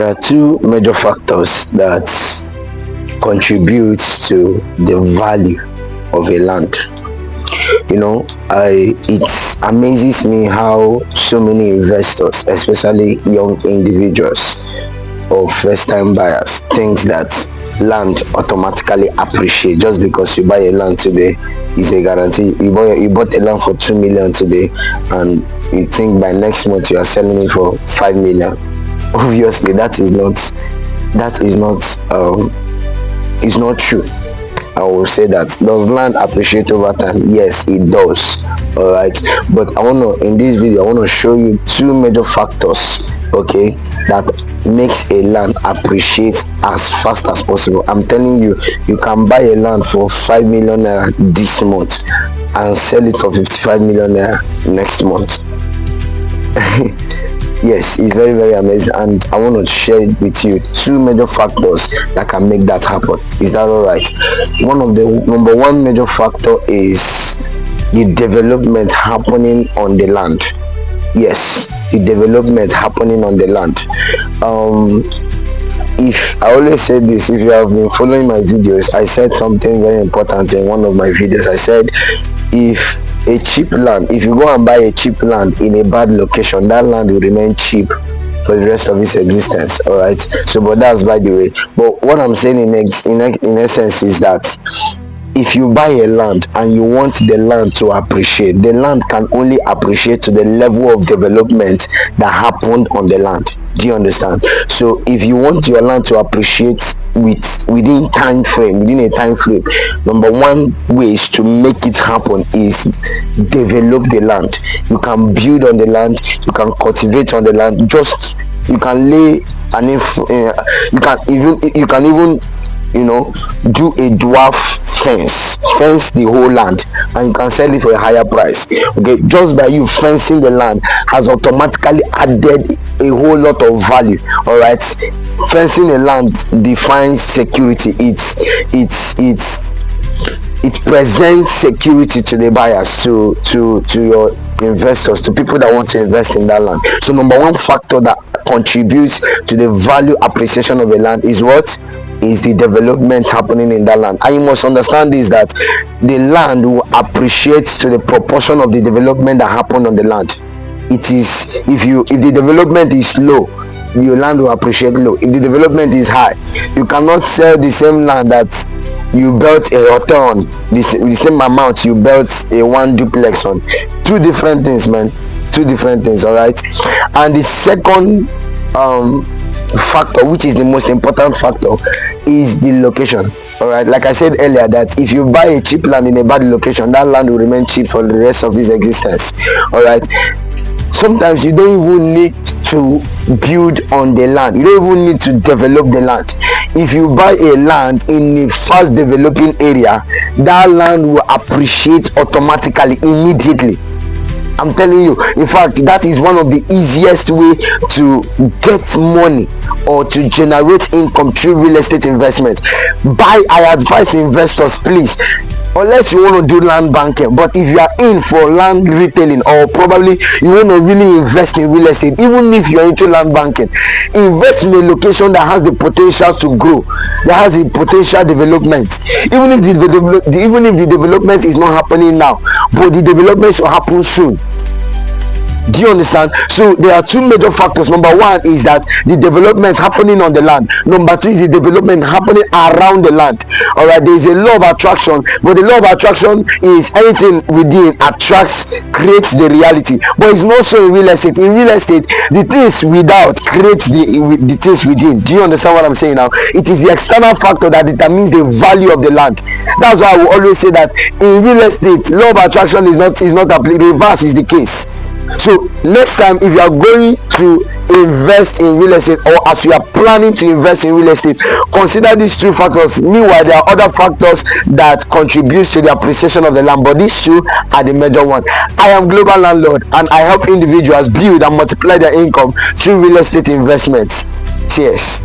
There are two major factors that contribute to the value of a land. It amazes me how so many investors, especially young individuals or first-time buyers, think that land automatically appreciate just because you buy a land today is a guarantee. You bought a land for 2 million today, and you think by next month you are selling it for 5 million. Obviously, that is not true. I will say that. Does land appreciate over time? Yes, it does. All right, but in this video I want to show you two major factors, okay, that makes a land appreciate as fast as possible. I'm telling you, you can buy a land for 5 million naira this month and sell it for 55 million naira next month. Yes, it's very, very amazing, and I want to share it with you. Two major factors that can make that happen. Is that all right? Number one major factor is the development happening on the land. Yes, the development happening on the land. If I always say this, if you have been following my videos, I said something very important in one of my videos. I said, if you go and buy a cheap land in a bad location, that land will remain cheap for the rest of its existence. All right, so but that's by the way. But what I'm saying in essence is that if you buy a land and you want the land to appreciate, the land can only appreciate to the level of development that happened on the land. Do you understand? So if you want your land to appreciate within a time frame, number one way is to make it happen is develop the land. You can build on the land, you can cultivate on the land, you can lay you can even do a dwarf fence the whole land, and you can sell it for a higher price. Okay, just by you fencing the land has automatically added a whole lot of value. All right, fencing a land defines security. It presents security to the buyers, to your investors, to people that want to invest in that land. So number one factor that contributes to the value appreciation of a land is the development happening in that land. And you must understand this, that the land will appreciate to the proportion of the development that happened on the land. It is, if the development is low, your land will appreciate low. If the development is high, you cannot sell the same land that you built a hotel on, the same amount you built a one duplex on. Two different things, man. Two different things. All right. And the second factor, which is the most important factor, is the location. All right, like I said earlier, that if you buy a cheap land in a bad location, that land will remain cheap for the rest of its existence. All right, sometimes you don't even need to build on the land, you don't even need to develop the land. If you buy a land in a fast developing area, that land will appreciate automatically, immediately. I'm telling you, in fact, that is one of the easiest way to get money or to generate income through real estate investment. I advise investors, please, unless you want to do land banking, but if you are in for land retailing, or probably you want to really invest in real estate, even if you are into land banking, invest in a location that has the potential to grow, that has a potential development. Even if the development is not happening now, but the development should happen soon. Do you understand? So there are two major factors. Number one is that the development happening on the land. Number two is the development happening around the land. All right, there is a law of attraction, but the law of attraction is anything within creates the reality. But it's not so in real estate. In real estate, the things without creates the things within. Do you understand what I'm saying now? It is the external factor that determines the value of the land. That's why I will always say that in real estate, law of attraction is not applicable. Reverse is the case. So next time, if you are going to invest in real estate, or as you are planning to invest in real estate, consider these two factors. Meanwhile, there are other factors that contribute to the appreciation of the land, but these two are the major one. I am Global Landlord, and I help individuals build and multiply their income through real estate investments. Cheers.